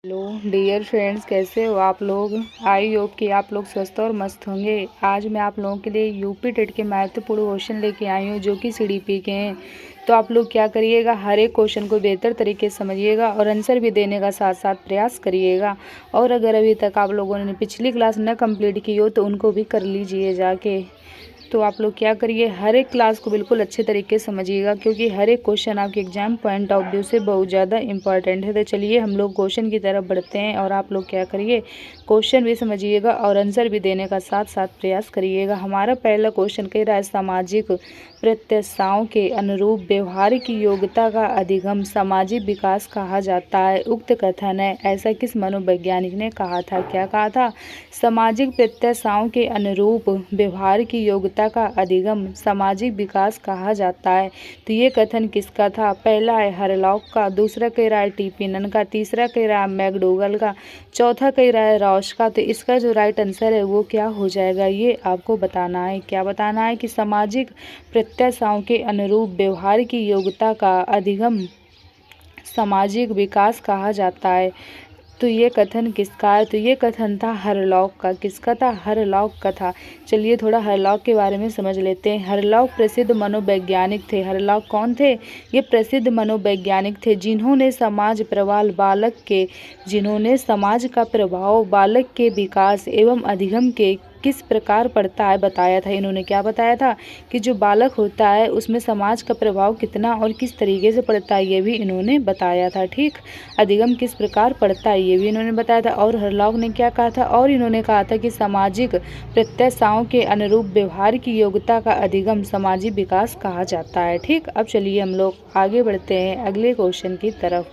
Hello dear friends, कैसे हो आप लोग। आई होप कि आप लोग स्वस्थ और मस्त होंगे। आज मैं आप लोगों के लिए यूपी टेट के महत्वपूर्ण क्वेश्चन लेके आई हूँ जो कि सीडीपी के हैं। तो आप लोग क्या करिएगा, हर एक क्वेश्चन को बेहतर तरीके से समझिएगा और आंसर भी देने का साथ साथ प्रयास करिएगा। और अगर अभी तक आप लोगों ने पिछली क्लास न कंप्लीट की हो तो उनको भी कर लीजिए जाके। तो आप लोग क्या करिए, हर एक क्लास को बिल्कुल अच्छे तरीके से समझिएगा क्योंकि हर एक क्वेश्चन आपके एग्जाम पॉइंट ऑफ व्यू से बहुत ज़्यादा इंपॉर्टेंट है। तो चलिए हम लोग क्वेश्चन की तरफ बढ़ते हैं और आप लोग क्या करिए, क्वेश्चन भी समझिएगा और आंसर भी देने का साथ साथ प्रयास करिएगा। हमारा पहला क्वेश्चन कह रहा है, सामाजिक प्रत्याशाओं के अनुरूप व्यवहार की योग्यता का अधिगम सामाजिक विकास कहा जाता है। उक्त कथन है, ऐसा किस मनोवैज्ञानिक ने कहा था। क्या कहा था, सामाजिक प्रत्याशाओं के अनुरूप व्यवहार की योग्यता का अधिगम सामाजिक विकास कहा जाता है। तो ये कथन किसका था। पहला है हरलॉक का, दूसरा कह रहा है टीपिनन का, तीसरा कह रहा है मैकडोगल का, चौथा कह रहा है रॉश का। तो इसका जो राइट आंसर है वो क्या हो जाएगा, ये आपको बताना है। क्या बताना है कि सामाजिक प्रत्याशाओं के अनुरूप व्यवहार की योग्यता का अधिगम सामाजिक विकास कहा जाता है। तो ये कथन किसका है, तो ये कथन था हरलॉक का। किसका था, हरलॉक का था। चलिए थोड़ा हरलॉक के बारे में समझ लेते हैं। हरलॉक प्रसिद्ध मनोवैज्ञानिक थे। हरलॉक कौन थे, ये प्रसिद्ध मनोवैज्ञानिक थे जिन्होंने समाज का प्रभाव बालक के विकास एवं अधिगम के किस प्रकार पड़ता है बताया था। इन्होंने क्या बताया था कि जो बालक होता है उसमें समाज का प्रभाव कितना और किस तरीके से पड़ता है, ये भी इन्होंने बताया था। ठीक, अधिगम किस प्रकार पड़ता है ये भी इन्होंने बताया था। और हरलॉक ने क्या कहा था, और इन्होंने कहा था कि सामाजिक प्रत्याशाओं के अनुरूप व्यवहार की योग्यता का अधिगम सामाजिक विकास कहा जाता है। ठीक, अब चलिए हम लोग आगे बढ़ते हैं अगले क्वेश्चन की तरफ।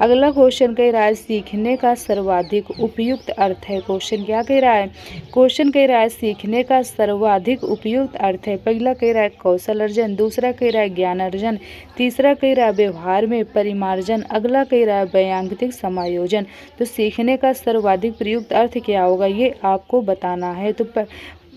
अगला क्वेश्चन कह रहा है, सीखने का सर्वाधिक उपयुक्त अर्थ है। क्वेश्चन क्या कह रहा है, क्वेश्चन कह रहा है सीखने का सर्वाधिक उपयुक्त अर्थ है। पहला कह रहा है कौशल अर्जन, दूसरा कह रहा है ज्ञान अर्जन, तीसरा कह रहा है व्यवहार में परिमार्जन, अगला कह रहा है व्यंग्यात्मक समायोजन। तो सीखने का सर्वाधिक प्रयुक्त अर्थ क्या होगा, ये आपको बताना है। तो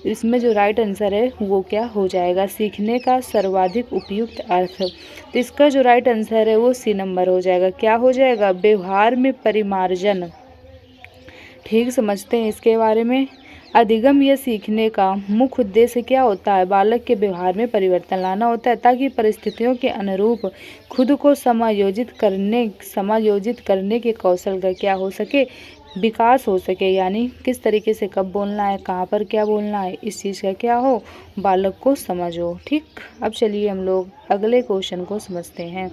इसमें जो राइट आंसर है वो क्या हो जाएगा, सीखने का सर्वाधिक उपयुक्त अर्थ। तो इसका जो राइट आंसर है वो सी नंबर हो जाएगा। क्या हो जाएगा, व्यवहार में परिमार्जन। ठीक, समझते हैं इसके बारे में। अधिगम या सीखने का मुख्य उद्देश्य क्या होता है, बालक के व्यवहार में परिवर्तन लाना होता है ताकि परिस्थितियों के अनुरूप खुद को समायोजित करने के कौशल का क्या हो सके, विकास हो सके। यानी किस तरीके से कब बोलना है, कहाँ पर क्या बोलना है, इस चीज़ का क्या हो, बालक को समझ हो। ठीक, अब चलिए हम लोग अगले क्वेश्चन को समझते हैं।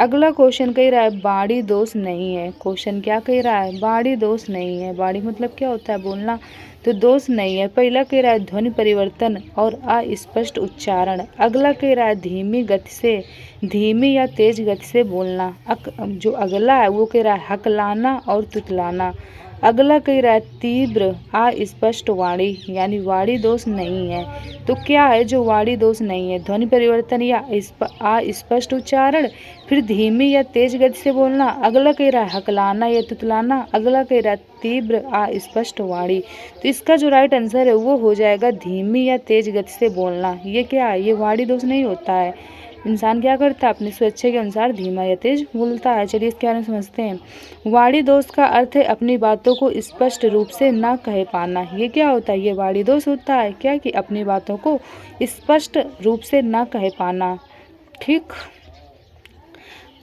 अगला क्वेश्चन कह रहा है बाड़ी दोष नहीं है। क्वेश्चन क्या कह रहा है, बाड़ी दोष नहीं है। बाड़ी मतलब क्या होता है, बोलना, तो दोष नहीं है। पहला कह रहा है ध्वनि परिवर्तन और अस्पष्ट उच्चारण, अगला कह रहा है धीमी या तेज गति से बोलना, जो अगला है वो कह रहा है हकलाना और तुतलाना, अगला कह रहा है तीव्र अस्पष्ट वाणी, यानी वाणी दोष नहीं है। तो क्या है जो वाणी दोष नहीं है, ध्वनि परिवर्तन या अस्पष्ट उच्चारण, फिर धीमी या तेज गति से बोलना, अगला कह रहा है हकलाना या तुतलाना, अगला कह रहा है तीव्र अस्पष्ट वाणी। तो इसका जो राइट आंसर है वो हो जाएगा धीमी या तेज गति से बोलना। ये क्या है, ये वाणी दोष नहीं होता है। इंसान क्या करता है, अपनी स्वेच्छा के अनुसार धीमा या तेज बोलता है। चलिए इसके बारे में समझते हैं। वाणी दोष का अर्थ है अपनी बातों को स्पष्ट रूप से ना कह पाना। ये क्या होता है, ये वाणी दोष होता है क्या, कि अपनी बातों को स्पष्ट रूप से ना कह पाना। ठीक,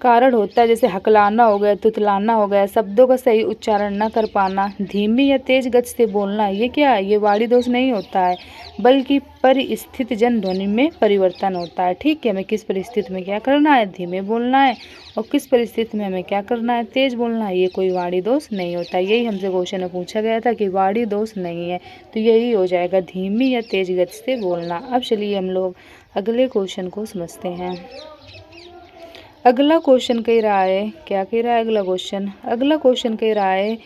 कारण होता है जैसे हकलाना हो गया, तुतलाना हो गया, शब्दों का सही उच्चारण न कर पाना, धीमी या तेज गति से बोलना। ये क्या है, ये वाणी दोष नहीं होता है, बल्कि परिस्थिति जन ध्वनि में परिवर्तन होता है। ठीक है, हमें किस परिस्थिति में क्या करना है, धीमे बोलना है, और किस परिस्थिति में हमें क्या करना है, तेज बोलना है। ये कोई वाणी दोष नहीं होता। यही हमसे क्वेश्चन में पूछा गया था कि वाणी दोष नहीं है, तो यही हो जाएगा धीमी या तेज गति से बोलना। अब चलिए हम लोग अगले क्वेश्चन को समझते हैं। अगला क्वेश्चन कह रहा है, क्या कह रहा है अगला क्वेश्चन कह रहा है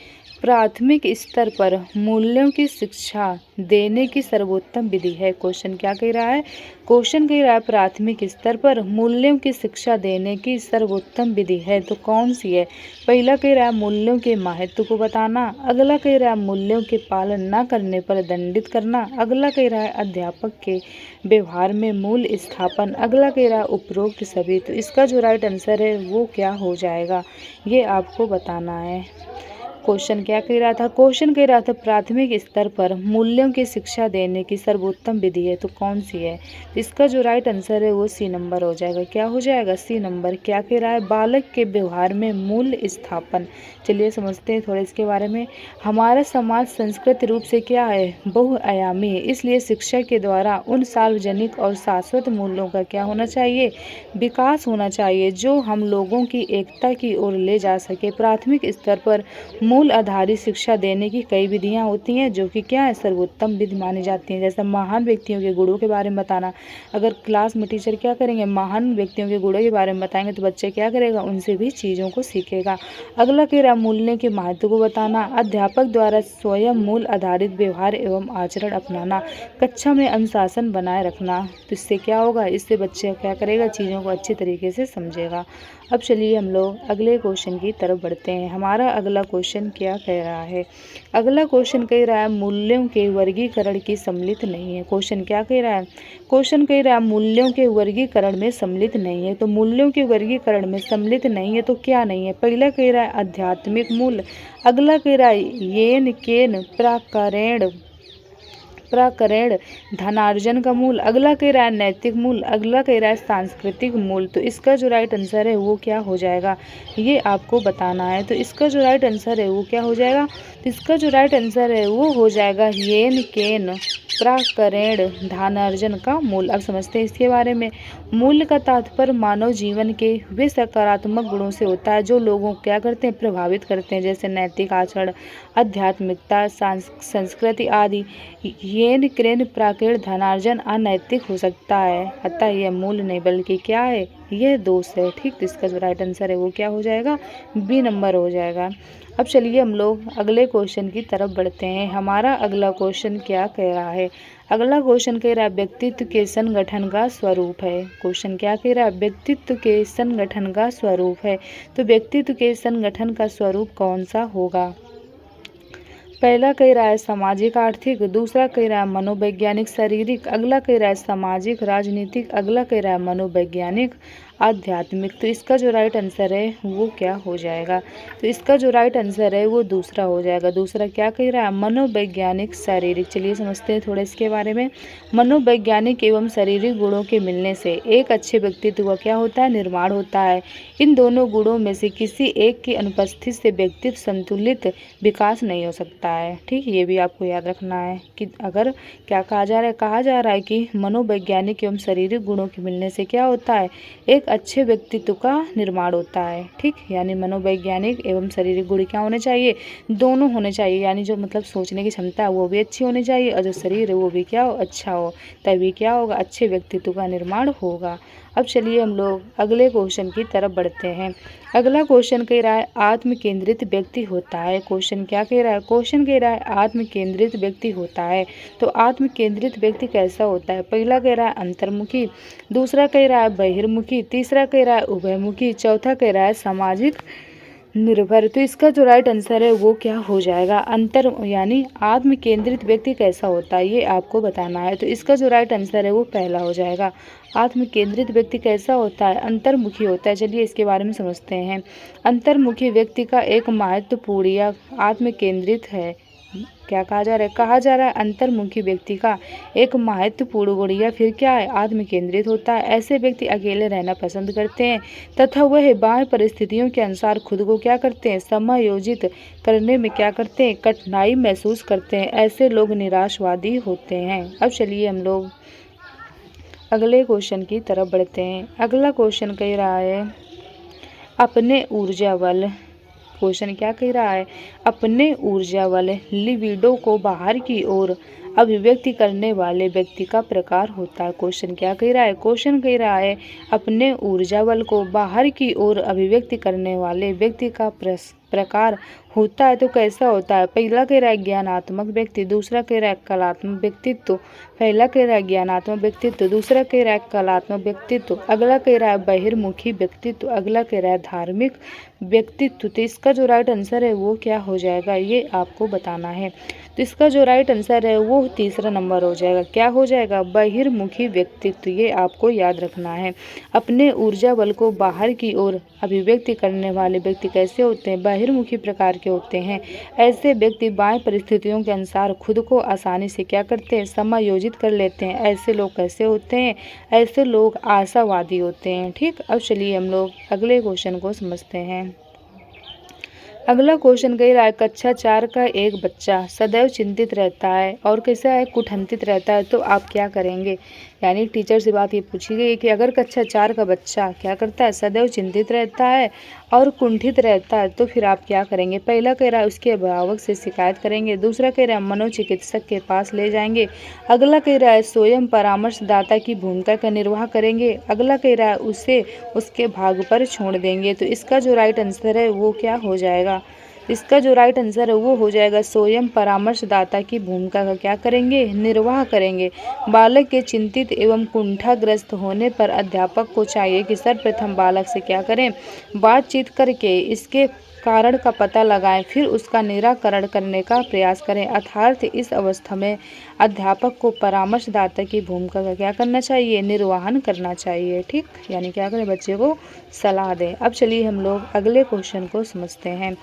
प्राथमिक स्तर पर मूल्यों की शिक्षा देने की सर्वोत्तम विधि है। क्वेश्चन क्या कह रहा है, क्वेश्चन कह रहा है प्राथमिक स्तर पर मूल्यों की शिक्षा देने की सर्वोत्तम विधि है, तो कौन सी है। पहला कह रहा है मूल्यों के महत्व को बताना, अगला कह रहा है मूल्यों के पालन न करने पर दंडित करना, अगला कह रहा है अध्यापक के व्यवहार में मूल्य स्थापन, अगला कह रहा है उपरोक्त सभी। तो इसका जो राइट आंसर है वो क्या हो जाएगा, ये आपको बताना है। क्वेश्चन क्या कह रहा था? क्वेश्चन कह रहा था प्राथमिक स्तर पर मूल्यों की शिक्षा देने की सर्वोत्तम विधि है तो कौन सी है? तो इसका जो राइट आंसर है वो सी नंबर हो जाएगा। क्या हो जाएगा? C number. क्या कह रहा है? बालक के व्यवहार में मूल्य स्थापन। चलिए समझते हैं थोड़ा इसके बारे में। हमारा समाज संस्कृत रूप से क्या है? बहुआयामी है, इसलिए शिक्षा के द्वारा उन सार्वजनिक और शाश्वत मूल्यों का क्या होना चाहिए? विकास होना चाहिए जो हम लोगों की एकता की ओर ले जा सके। प्राथमिक स्तर पर मूल आधारित शिक्षा देने की कई विधियां होती हैं जो कि क्या है? सर्वोत्तम विधि मानी जाती हैं। जैसे महान व्यक्तियों के गुणों के बारे में बताना। अगर क्लास में टीचर क्या करेंगे? महान व्यक्तियों के गुणों के बारे में बताएंगे तो बच्चे क्या करेगा? उनसे भी चीज़ों को सीखेगा। अगला कह रहा मूल्य के महत्व को बताना। अध्यापक द्वारा स्वयं मूल आधारित व्यवहार एवं आचरण अपनाना। कक्षा में अनुशासन बनाए रखना। तो इससे क्या होगा? इससे बच्चे क्या करेगा? चीज़ों को अच्छे तरीके से समझेगा। अब चलिए हम लोग अगले क्वेश्चन की तरफ बढ़ते हैं। हमारा अगला क्वेश्चन क्या कह रहा है? अगला क्वेश्चन कह रहा है मूल्यों के वर्गीकरण की सम्मिलित नहीं है। क्वेश्चन क्या कह रहा है? क्वेश्चन कह रहा है मूल्यों के वर्गीकरण में सम्मिलित नहीं है। तो मूल्यों के वर्गीकरण में सम्मिलित नहीं है तो क्या नहीं है? पहला कह रहा है आध्यात्मिक मूल्य। अगला कह रहा है येन केन प्राकरण धनार्जन का मूल। अगला कह रहा है नैतिक मूल। अगला कह रहा है सांस्कृतिक मूल। तो इसका जो राइट आंसर है वो क्या हो जाएगा? ये आपको बताना है। तो इसका जो राइट आंसर है वो क्या हो जाएगा? तो इसका जो राइट आंसर है वो हो जाएगा येन केन प्राकरण धनार्जन का मूल। अब समझते हैं इसके बारे में। मूल्य का तात्पर्य मानव जीवन के वे सकारात्मक गुणों से होता है जो लोगों को क्या करते हैं? प्रभावित करते हैं। जैसे नैतिक आचरण, आध्यात्मिकता, संस्कृति आदि। येन क्रेन प्राकृत धनार्जन अनैतिक हो सकता है, अतः यह मूल्य नहीं बल्कि क्या है? यह दोष है। ठीक, तो इसका जो राइट आंसर है वो क्या हो जाएगा? बी नंबर हो जाएगा। अब चलिए हम लोग अगले क्वेश्चन की तरफ बढ़ते हैं। हमारा अगला क्वेश्चन क्या कह रहा है? अगला क्वेश्चन कह रहा है व्यक्तित्व के संगठन का स्वरूप है। क्वेश्चन क्या कह रहा है? व्यक्तित्व के संगठन का स्वरूप है। तो व्यक्तित्व के संगठन का स्वरूप कौन सा होगा? पहला कह रहा है सामाजिक आर्थिक। दूसरा कह रहा है मनोवैज्ञानिक शारीरिक। अगला कह रहा है सामाजिक राजनीतिक। अगला कह रहा है मनोवैज्ञानिक आध्यात्मिक। तो इसका जो राइट आंसर है वो क्या हो जाएगा? तो इसका जो राइट आंसर है वो दूसरा हो जाएगा। दूसरा क्या कह रहा है? मनोवैज्ञानिक शारीरिक। चलिए समझते हैं थोड़ा इसके बारे में। मनोवैज्ञानिक एवं शारीरिक गुणों के मिलने से एक अच्छे व्यक्तित्व का क्या होता है? निर्माण होता है। इन दोनों गुणों में से किसी एक की अनुपस्थिति से व्यक्तित्व संतुलित विकास नहीं हो सकता है। ठीक, ये भी आपको याद रखना है कि अगर क्या कहा जा रहा है? कहा जा रहा है कि मनोवैज्ञानिक एवं शारीरिक गुणों के मिलने से क्या होता है? एक अच्छे व्यक्तित्व का निर्माण होता है। ठीक, यानी मनोवैज्ञानिक एवं शारीरिक गुण क्या होने चाहिए? दोनों होने चाहिए। यानी जो मतलब सोचने की क्षमता है वो भी अच्छी होनी चाहिए और जो शरीर है वो भी क्या हो? अच्छा हो, तभी क्या होगा? अच्छे व्यक्तित्व का निर्माण होगा। अब चलिए हम लोग अगले क्वेश्चन की तरफ बढ़ते हैं। अगला क्वेश्चन कह रहा है आत्म केंद्रित व्यक्ति होता है। क्वेश्चन क्या कह रहा है? क्वेश्चन कह रहा है आत्म केंद्रित व्यक्ति होता है। तो आत्म केंद्रित व्यक्ति कैसा होता है? पहला कह रहा है अंतर्मुखी। दूसरा कह रहा है बहिर्मुखी। तीसरा कह रहा है उभयमुखी। चौथा कह रहा है सामाजिक निर्भर। तो इसका जो राइट आंसर है वो क्या हो जाएगा? अंतर यानी आत्म केंद्रित व्यक्ति कैसा होता है ये आपको बताना है। तो इसका जो राइट आंसर है वो पहला हो जाएगा। आत्म केंद्रित व्यक्ति कैसा होता है? अंतर्मुखी होता है। चलिए इसके बारे में समझते हैं। अंतर्मुखी व्यक्ति का एक महत्वपूर्ण या आत्म केंद्रित है। क्या कहा जा रहा है? कहा जा रहा है अंतर्मुखी व्यक्ति का एक महत्वपूर्ण गुण या फिर क्या है? आत्म केंद्रित होता है। ऐसे व्यक्ति अकेले रहना पसंद करते हैं तथा वह बाह्य परिस्थितियों के अनुसार खुद को क्या करते हैं? समायोजित करने में क्या करते हैं? कठिनाई महसूस करते हैं। ऐसे लोग निराशवादी होते हैं। अब चलिए हम लोग अगले क्वेश्चन की तरफ बढ़ते हैं। अगला क्वेश्चन कह रहा है अपने ऊर्जा बल। क्वेश्चन क्या कह रहा है? अपने ऊर्जा बल लिबिडो को बाहर की ओर अभिव्यक्ति करने वाले व्यक्ति का प्रकार होता है। क्वेश्चन क्या कह रहा है? क्वेश्चन कह रहा है अपने ऊर्जा बल को बाहर की ओर अभिव्यक्ति करने वाले व्यक्ति का प्रकार होता है। तो कैसा होता है? पहला कह रहा है ज्ञानात्मक व्यक्ति। दूसरा कह रहा है कलात्मक व्यक्तित्व। पहला कह रहा है ज्ञानात्मक व्यक्तित्व। दूसरा कह रहा है कलात्मक व्यक्तित्व। अगला कह रहा है बहिर्मुखी व्यक्तित्व। अगला कह रहा है धार्मिक व्यक्तित्व। तो इसका जो राइट आंसर है वो क्या हो जाएगा? ये आपको बताना है। तो इसका जो राइट आंसर है वो तीसरा नंबर हो जाएगा। क्या हो जाएगा? बहिर्मुखी व्यक्तित्व। ये आपको याद रखना है। अपने ऊर्जा बल को बाहर की ओर अभिव्यक्ति करने वाले व्यक्ति कैसे होते हैं? बहिर्मुखी प्रकार के होते हैं। ऐसे व्यक्ति बाह्य परिस्थितियों के अनुसार खुद को आसानी से क्या करते हैं? समायोजित कर लेते हैं। ऐसे लोग कैसे होते हैं? ऐसे लोग आशावादी होते हैं। ठीक, अब चलिए हम लोग अगले क्वेश्चन को समझते हैं। अगला क्वेश्चन कह रहा है, कक्षा 4 का एक बच्चा सदैव चिंतित रहता है और कैसा है? कुंठित रहता है, तो आप क्या करेंगे? यानी टीचर से बात ये पूछी गई कि अगर कक्षा 4 का बच्चा क्या करता है? सदैव चिंतित रहता है और कुंठित रहता है, तो फिर आप क्या करेंगे? पहला कह रहा है उसके अभिभावक से शिकायत करेंगे। दूसरा कह रहा है मनोचिकित्सक के पास ले जाएंगे। अगला कह रहा है स्वयं परामर्शदाता की भूमिका का निर्वाह करेंगे। अगला कह रहा है उसे उसके भाग पर छोड़ देंगे। तो इसका जो राइट आंसर है वो क्या हो जाएगा? इसका जो राइट आंसर है वो हो जाएगा स्वयं परामर्शदाता की भूमिका का क्या करेंगे? निर्वाह करेंगे। बालक के चिंतित एवं कुंठाग्रस्त होने पर अध्यापक को चाहिए कि सर्वप्रथम बालक से क्या करें? बातचीत करके इसके कारण का पता लगाएं, फिर उसका निराकरण करने का प्रयास करें। अर्थात इस अवस्था में अध्यापक को परामर्शदाता की भूमिका का क्या करना चाहिए? निर्वहन करना चाहिए। ठीक, यानी क्या करें? बच्चे को सलाह दें। अब चलिए हम लोग अगले क्वेश्चन को समझते हैं।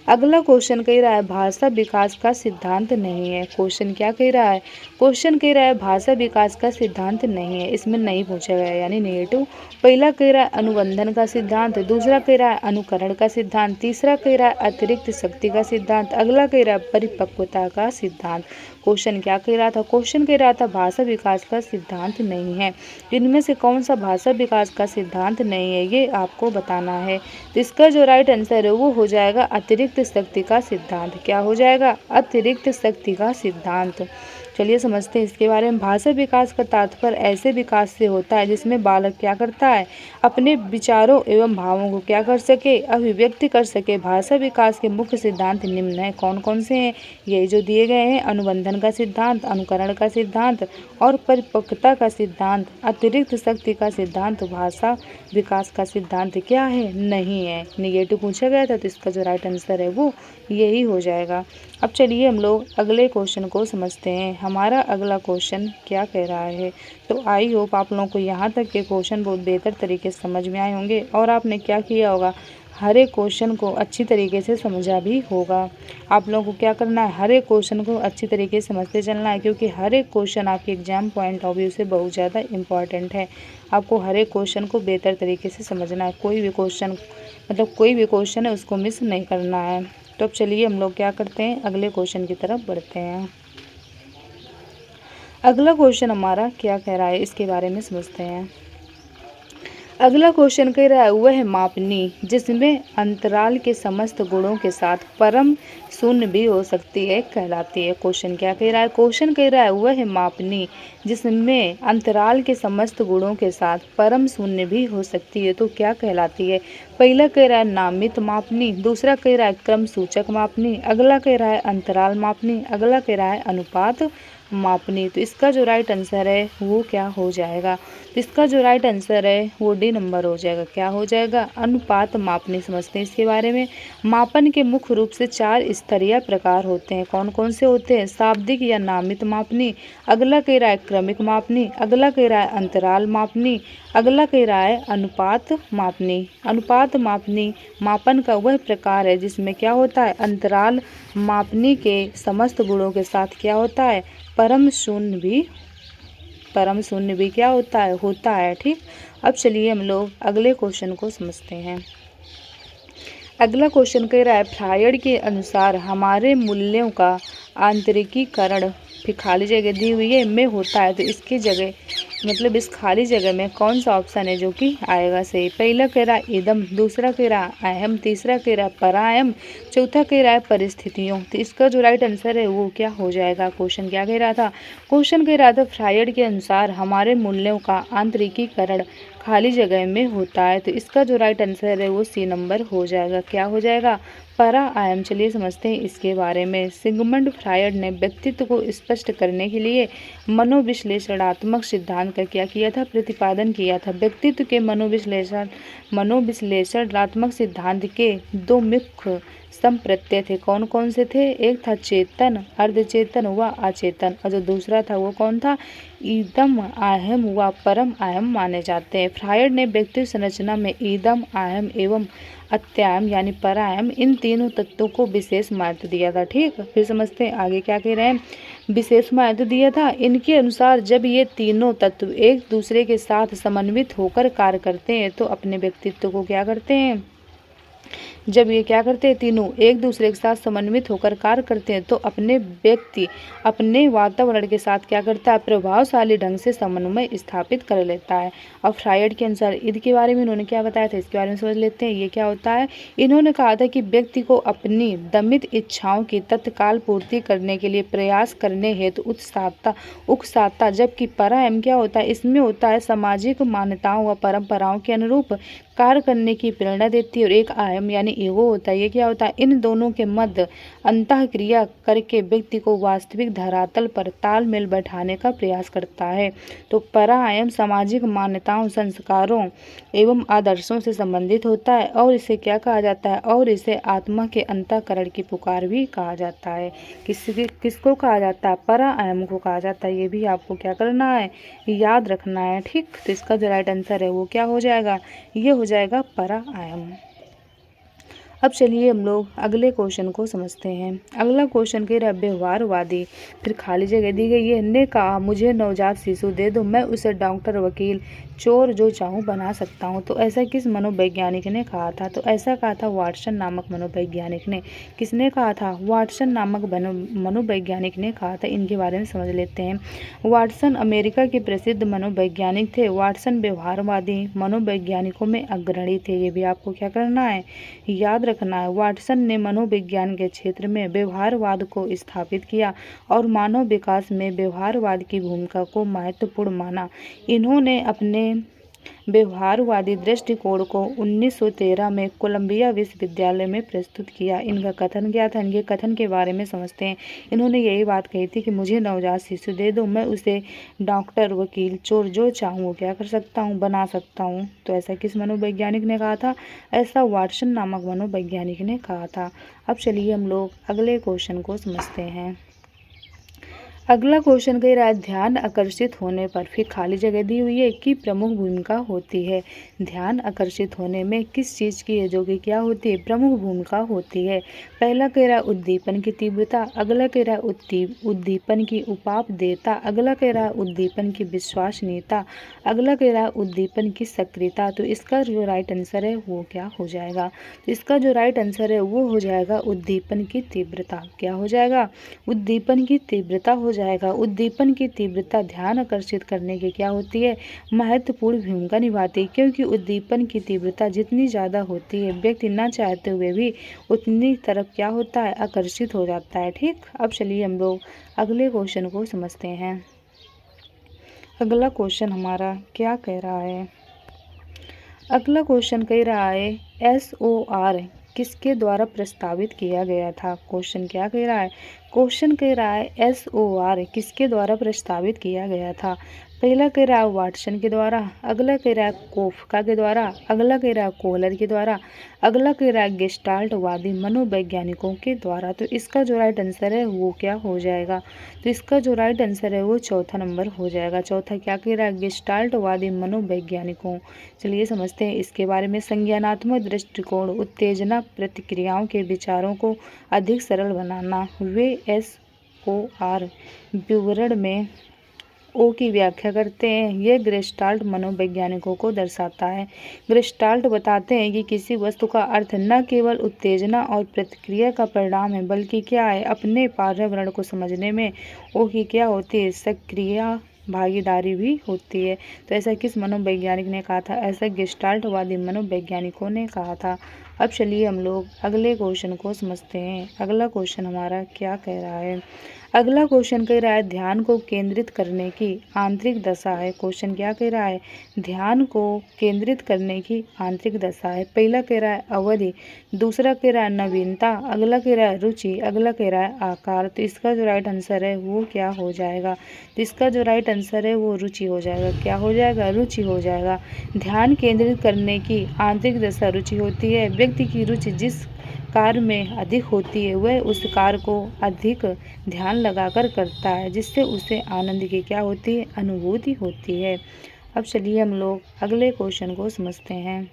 अगला क्वेश्चन कह रहा है भाषा विकास का सिद्धांत नहीं है। क्वेश्चन क्या कह रहा है? क्वेश्चन कह रहा है भाषा विकास का सिद्धांत नहीं है। इसमें नहीं पूछा गया यानी नेगेटिव। पहला कह रहा है अनुबंधन का सिद्धांत, दूसरा कह रहा है अनुकरण का सिद्धांत, तीसरा कह रहा है अतिरिक्त शक्ति का सिद्धांत, अगला कह रहा है परिपक्वता का सिद्धांत। क्वेश्चन क्या कह रहा था? क्वेश्चन कह रहा था भाषा विकास का सिद्धांत नहीं है। इनमें से कौन सा भाषा विकास का सिद्धांत नहीं है ये आपको बताना है। तो इसका जो राइट आंसर है वो हो जाएगा अतिरिक्त शक्ति का सिद्धांत। क्या हो जाएगा? अतिरिक्त शक्ति का सिद्धांत। चलिए समझते हैं इसके बारे में। भाषा विकास का तात्पर्य ऐसे विकास से होता है जिसमें बालक क्या करता है? अपने विचारों एवं भावों को क्या कर सके? अभिव्यक्ति कर सके। भाषा विकास के मुख्य सिद्धांत निम्न हैं। कौन कौन से हैं? यही जो दिए गए हैं, अनुबंधन का सिद्धांत, अनुकरण का सिद्धांत और परिपक्वता का सिद्धांत। अतिरिक्त शक्ति का सिद्धांत भाषा विकास का सिद्धांत क्या है? नहीं है। निगेटिव पूछा गया था, तो इसका जो राइट आंसर है वो यही हो जाएगा। अब चलिए हम लोग अगले क्वेश्चन को समझते हैं। हमारा अगला क्वेश्चन क्या कह रहा है? तो आई होप आप लोगों को यहाँ तक के क्वेश्चन बहुत बेहतर तरीके से समझ में आए होंगे और आपने क्या किया होगा? हर एक क्वेश्चन को अच्छी तरीके से समझा भी होगा। आप लोगों को क्या करना है? हर एक क्वेश्चन को अच्छी तरीके से समझते चलना है, क्योंकि हर एक क्वेश्चन आपके एग्जाम पॉइंट ऑफ व्यू से बहुत ज़्यादा इम्पॉर्टेंट है। आपको हर एक क्वेश्चन को बेहतर तरीके से समझना है। कोई भी क्वेश्चन है उसको मिस नहीं करना है। तो अब चलिए हम लोग क्या करते हैं? अगले क्वेश्चन की तरफ बढ़ते हैं। अगला क्वेश्चन हमारा क्या कह रहा है इसके बारे में समझते हैं। अगला क्वेश्चन कह रहा है वह मापनी जिसमें अंतराल के समस्त गुणों के साथ परम शून्य भी हो सकती है कहलाती है। क्वेश्चन क्या कह रहा है? क्वेश्चन कह रहा है वह मापनी जिसमें अंतराल के समस्त गुणों के साथ परम शून्य भी हो सकती है, तो क्या कहलाती है? पहला कह रहा है नामित मापनी, दूसरा कह रहा है क्रम सूचक मापनी, अगला कह रहा है अंतराल मापनी, अगला कह रहा है अनुपात मापनी। तो इसका जो राइट आंसर है वो क्या हो जाएगा? तो इसका जो राइट आंसर है वो डी नंबर हो जाएगा। क्या हो जाएगा? अनुपात मापनी। समझते हैं इसके बारे में। मापन के मुख्य रूप से 4 स्तरीय प्रकार होते हैं। कौन कौन से होते हैं? शाब्दिक या नामित मापनी, अगला कह रहा है क्रमिक मापनी, अगला कह रहा है अंतराल मापनी, अगला कह रहा है अनुपात मापनी। अनुपात मापनी मापन का वह प्रकार है जिसमें क्या होता है? अंतराल मापनी के समस्त गुणों के साथ क्या होता है? परम शून्य भी क्या होता है। ठीक, अब चलिए हम लोग अगले क्वेश्चन को समझते हैं। अगला क्वेश्चन कह रहा है फ्रायड के अनुसार हमारे मूल्यों का आंतरिकीकरण, फिर खाली जगह दी हुई है में होता है, तो इसकी जगह मतलब इस खाली जगह में कौन सा ऑप्शन है जो कि आएगा सही? पहला कह रहा है इदम, दूसरा कह रहा है अहम, तीसरा कह रहा है परायम, चौथा कह रहा है परिस्थितियों। तो इसका जो राइट आंसर है वो क्या हो जाएगा? क्वेश्चन क्या कह रहा था? क्वेश्चन कह रहा था फ्रायड के अनुसार हमारे मूल्यों का आंतरिकीकरण खाली जगह में होता है, तो इसका जो राइट आंसर है वो सी नंबर हो जाएगा। क्या हो जाएगा? परा आयम। चलिए समझते हैं इसके बारे में। सिगमंड फ्रायड ने व्यक्तित्व को स्पष्ट करने के लिए मनोविश्लेषणात्मक सिद्धांत का क्या किया था? प्रतिपादन किया था। व्यक्तित्व के मनोविश्लेषणात्मक सिद्धांत के 2 मुख्य संप्रत्यय थे। कौन कौन से थे? एक था चेतन, अर्धचेतन व अचेतन, और जो दूसरा था वो कौन था? ईदम, आहम व परम आहम माने जाते हैं। फ्रायड ने व्यक्ति संरचना में ईदम, आहम एवं अत्यायम यानी परायम, इन तीनों तत्वों को विशेष महत्व दिया था। ठीक, फिर समझते हैं आगे क्या कह रहे हैं। विशेष महत्व दिया था। इनके अनुसार जब ये तीनों तत्व एक दूसरे के साथ समन्वित होकर कार्य करते हैं तो अपने व्यक्तित्व को क्या करते हैं? जब ये क्या करते हैं, तीनों एक दूसरे के साथ समन्वित होकर कार्य करते हैं तो अपने व्यक्ति अपने वातावरण के साथ क्या करता है? प्रभावशाली ढंग से समन्वय स्थापित कर लेता है। और फ्रायड के अनुसार ईद के बारे में इन्होंने क्या बताया था, इसके बारे में समझ लेते हैं। ये क्या होता है? इन्होंने कहा था कि व्यक्ति को अपनी दमित इच्छाओं की तत्काल पूर्ति करने के लिए प्रयास करने हेतु उकसाता, जबकि परायम क्या होता है? इसमें होता है सामाजिक मान्यताओं व परंपराओं के अनुरूप कार्य करने की प्रेरणा देती है। और एक आयम यानी ईगो होता है। ये क्या होता है? इन दोनों के मध्य अंतःक्रिया करके व्यक्ति को वास्तविक धरातल पर तालमेल बैठाने का प्रयास करता है। तो परा आयम सामाजिक मान्यताओं, संस्कारों एवं आदर्शों से संबंधित होता है और इसे क्या कहा जाता है? और इसे आत्मा के अंतःकरण की पुकार भी कहा जाता है। किसको कहा जाता है? परा आयम को कहा जाता है। ये भी आपको क्या करना है? याद रखना है। ठीक, तो इसका जो राइट आंसर है वो क्या हो जाएगा? ये हो जाएगा परा आयम। अब चलिए हम लोग अगले क्वेश्चन को समझते हैं। अगला क्वेश्चन कह रहा है व्यवहारवादी, फिर खाली जगह दी गई है। ने कहा मुझे नवजात शिशु दे दो, मैं उसे डॉक्टर, वकील, चोर जो चाहूँ बना सकता हूँ। तो ऐसा किस मनोवैज्ञानिक ने कहा था? तो ऐसा कहा था वाटसन नामक मनोवैज्ञानिक ने। किसने कहा था? वाटसन नामक मनोवैज्ञानिक ने कहा था। इनके बारे में समझ लेते हैं। वाटसन अमेरिका के प्रसिद्ध मनोवैज्ञानिक थे। वाटसन व्यवहारवादी मनोवैज्ञानिकों में अग्रणी थे। ये भी आपको क्या करना है? याद रखना है। वाटसन ने मनोविज्ञान के क्षेत्र में व्यवहारवाद को स्थापित किया और मानव विकास में व्यवहारवाद की भूमिका को महत्वपूर्ण माना। इन्होंने अपने व्यवहारवादी दृष्टिकोण को 1913 में कोलंबिया विश्वविद्यालय में प्रस्तुत किया। इनका कथन क्या था? इनके कथन के बारे में समझते हैं। इन्होंने यही बात कही थी कि मुझे नवजात शिशु दे दो, मैं उसे डॉक्टर, वकील, चोर जो चाहूँ क्या कर सकता हूँ, बना सकता हूँ। तो ऐसा किस मनोवैज्ञानिक ने कहा था? ऐसा वाटसन नामक मनोवैज्ञानिक ने कहा था। अब चलिए हम लोग अगले क्वेश्चन को समझते हैं। अगला क्वेश्चन कह रहा है ध्यान आकर्षित होने पर, फिर खाली जगह दी हुई है, की प्रमुख भूमिका होती है। ध्यान आकर्षित होने में किस चीज़ की है जो कि क्या होती है? प्रमुख भूमिका होती है। पहला कह रहा है उद्दीपन की तीव्रता, अगला कह रहा है उद्दीपन की उपापदेयता, अगला कह रहा है उद्दीपन की विश्वसनीयता, अगला कह रहा है उद्दीपन की सक्रियता। तो इसका जो राइट आंसर है वो क्या हो जाएगा? तो इसका जो राइट आंसर है वो हो जाएगा उद्दीपन की तीव्रता। क्या हो जाएगा? उद्दीपन की तीव्रता हो जाएगा। उद्दीपन की तीव्रता ध्यान आकर्षित करने की क्या होती है? महत्वपूर्ण भूमिका निभाती है, क्योंकि उद्दीपन की तीव्रता जितनी ज़्यादा होती है व्यक्ति न चाहते हुए भी उतनी तरफ क्या होता है? आकर्षित हो जाता है। ठीक, अब चलिए हम लोग अगले क्वेश्चन को समझते हैं। अगला क्वेश्चन हमारा क्या कह रहा है? अगला क्वेश्चन कह रहा है SOR किसके द्वारा प्रस्तावित किया गया था? क्वेश्चन क्या कह रहा है? क्वेश्चन कह रहा है SOR किसके द्वारा प्रस्तावित किया गया था? पहला कह रहा है वाटसन के द्वारा, अगला कह रहा है कोफका के द्वारा, अगला कह रहा है कोहलर के द्वारा, अगला कह रहा है गेस्टाल्टवादी मनोवैज्ञानिकों के द्वारा। तो इसका जो राइट आंसर है वो क्या हो जाएगा? तो इसका जो राइट आंसर है वो चौथा नंबर हो जाएगा। चौथा क्या कह रहा है? गेस्टाल्टवादी मनोवैज्ञानिकों। चलिए समझते हैं इसके बारे में। संज्ञानात्मक दृष्टिकोण उत्तेजना प्रतिक्रियाओं के विचारों को अधिक सरल बनाना। वे SOR विवरण में ओ की व्याख्या करते हैं। यह गेस्टाल्ट मनोवैज्ञानिकों को दर्शाता है। गेस्टाल्ट बताते हैं कि किसी वस्तु का अर्थ न केवल उत्तेजना और प्रतिक्रिया का परिणाम है बल्कि क्या है? अपने पर्यावरण को समझने में ओ की क्या होती है? सक्रिय भागीदारी भी होती है। तो ऐसा किस मनोवैज्ञानिक ने कहा था? ऐसा गेस्टाल्टवादी मनोवैज्ञानिकों ने कहा था। अब चलिए हम लोग अगले क्वेश्चन को समझते हैं। अगला क्वेश्चन हमारा क्या कह रहा है? अगला क्वेश्चन कह रहा है ध्यान को केंद्रित करने की आंतरिक दशा है। क्वेश्चन क्या कह रहा है? ध्यान को केंद्रित करने की आंतरिक दशा है। पहला कह रहा है अवधि, दूसरा कह रहा है नवीनता, अगला कह रहा है रुचि, अगला कह रहा है आकार। तो इसका जो राइट आंसर है वो क्या हो जाएगा? तो इसका जो राइट आंसर है वो रुचि हो जाएगा। क्या हो जाएगा? रुचि हो जाएगा। ध्यान केंद्रित करने की आंतरिक दशा रुचि होती है। व्यक्ति की रुचि जिस कार्य में अधिक होती है वह उस कार्य को अधिक ध्यान लगाकर करता है, जिससे उसे आनंद की क्या होती है, अनुभूति होती है। अब चलिए हम लोग अगले क्वेश्चन को समझते हैं।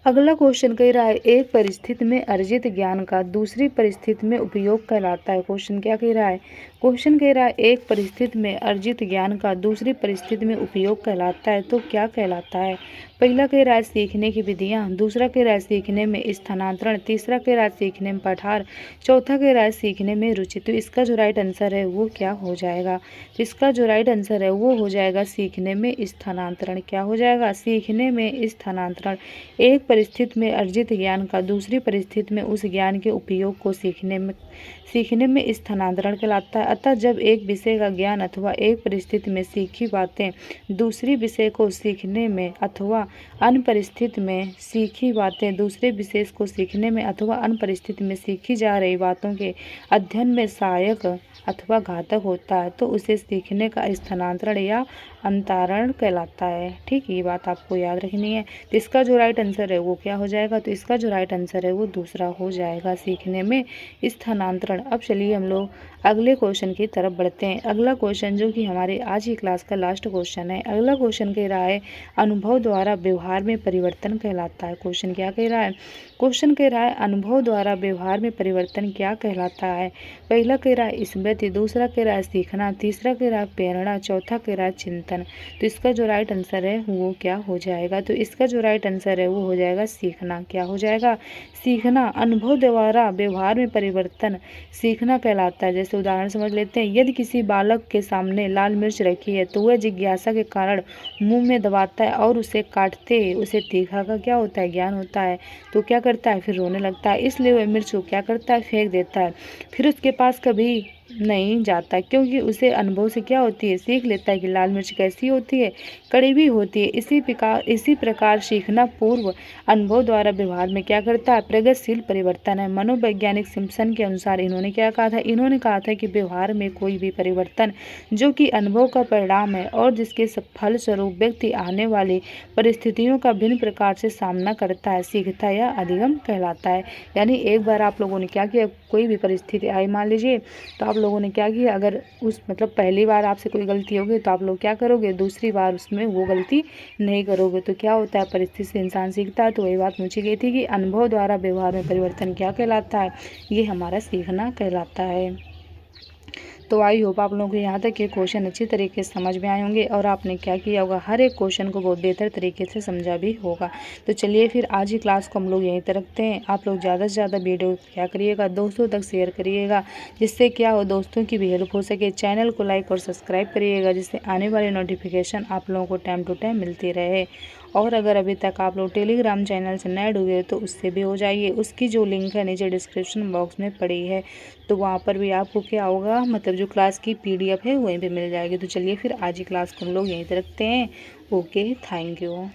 अगला क्वेश्चन कह रहा है एक परिस्थिति में अर्जित ज्ञान का दूसरी परिस्थिति में उपयोग कहलाता है। क्वेश्चन क्या कह रहा है, क्वेश्चन कह रहा है एक परिस्थिति में अर्जित ज्ञान का दूसरी परिस्थिति में उपयोग कहलाता है, तो क्या कहलाता है। पहला कह रहा है सीखने की विधियाँ, दूसरा कह रहा है सीखने में स्थानांतरण, तीसरा कह रहा है सीखने में पठार, चौथा कह रहा है सीखने में रुचि। तो इसका जो राइट आंसर है वो क्या हो जाएगा, तो इसका जो राइट आंसर है वो हो जाएगा सीखने में स्थानांतरण। क्या हो जाएगा, सीखने में स्थानांतरण। एक परिस्थिति में अर्जित ज्ञान का दूसरी परिस्थिति में उस ज्ञान के उपयोग को सीखने में स्थानांतरण कहलाता है। अतः जब एक विषय का ज्ञान अथवा एक परिस्थिति में सीखी बातें दूसरी विषय को सीखने में अथवा अन्य परिस्थिति में सीखी बातें दूसरे विशेष को सीखने में अथवा अन्य परिस्थिति में सीखी जा रही बातों के अध्ययन में सहायक अथवा घातक होता है, तो उसे सीखने का स्थानांतरण या अंतरण कहलाता है। ठीक, ये बात आपको याद रखनी है। तो इसका जो राइट आंसर है वो क्या हो जाएगा, तो इसका जो राइट आंसर है वो दूसरा हो जाएगा, सीखने में स्थानांतरण। अब चलिए हम लोग अगले क्वेश्चन की तरफ बढ़ते हैं। अगला क्वेश्चन जो कि हमारे आज की क्लास का लास्ट क्वेश्चन है। अगला क्वेश्चन कह रहा है अनुभव द्वारा व्यवहार में परिवर्तन कहलाता है। क्वेश्चन क्या कह रहा है, क्वेश्चन कह रहा है अनुभव द्वारा व्यवहार में परिवर्तन क्या कहलाता है। पहला कह रहा है स्मृति, दूसरा कह रहा है सीखना, तीसरा कह रहा है प्रेरणा, चौथा कह रहा है चिंतन। तो इसका जो राइट आंसर है वो क्या हो जाएगा, तो इसका जो राइट आंसर है वो हो जाएगा सीखना। क्या हो जाएगा, सीखना। अनुभव द्वारा व्यवहार में परिवर्तन सीखना कहलाता है। जैसे उदाहरण समझ लेते हैं, यदि किसी बालक के सामने लाल मिर्च रखी है तो वह जिज्ञासा के कारण मुंह में दबाता है और उसे काटते उसे तीखा का क्या होता है, ज्ञान होता है, तो क्या करता है, फिर रोने लगता है। इसलिए वह मिर्च को क्या करता है, फेंक देता है। फिर उसके पास कभी नहीं जाता, क्योंकि उसे अनुभव से क्या होती है, सीख लेता है कि लाल मिर्च कैसी होती है, कड़वी होती है। इसी प्रकार सीखना पूर्व अनुभव द्वारा व्यवहार में क्या करता है, प्रगतिशील परिवर्तन है। मनोवैज्ञानिक सिम्पसन के अनुसार इन्होंने क्या कहा था, इन्होंने कहा था कि व्यवहार में कोई भी परिवर्तन जो कि अनुभव का परिणाम है और जिसके फलस्वरूप व्यक्ति आने वाली परिस्थितियों का भिन्न प्रकार से सामना करता है, सीखता या अधिगम कहलाता है। यानी एक बार आप लोगों ने क्या किया, कोई भी परिस्थिति आई मान लीजिए, तो आप लोगों ने क्या किया, अगर उस मतलब पहली बार आपसे कोई गलती होगी तो आप लोग क्या करोगे, दूसरी बार उसमें वो गलती नहीं करोगे। तो क्या होता है, परिस्थिति से इंसान सीखता है। तो वही बात पूछी गई थी कि अनुभव द्वारा व्यवहार में परिवर्तन क्या कहलाता है, ये हमारा सीखना कहलाता है। तो आई होप आप लोगों को यहाँ तक ये क्वेश्चन अच्छी तरीके से समझ में आए होंगे और आपने क्या किया होगा, हर एक क्वेश्चन को बहुत बेहतर तरीके से समझा भी होगा। तो चलिए फिर आज की क्लास को हम लोग यहीं तक रखते हैं। आप लोग ज़्यादा से ज़्यादा वीडियो क्या करिएगा, दोस्तों तक शेयर करिएगा, जिससे क्या हो, दोस्तों की भी हेल्प हो सके। चैनल को लाइक और सब्सक्राइब करिएगा, जिससे आने वाली नोटिफिकेशन आप लोगों को टाइम टू टाइम मिलती रहे। और अगर अभी तक आप लोग टेलीग्राम चैनल से नए हुए तो उससे भी हो जाइए। उसकी जो लिंक है नीचे डिस्क्रिप्शन बॉक्स में पड़ी है, तो वहाँ पर भी आपको क्या होगा, मतलब जो क्लास की PDF है वहीं पे मिल जाएगी। तो चलिए फिर आज की क्लास को हम लोग यहीं तक रखते हैं। Okay, thank you.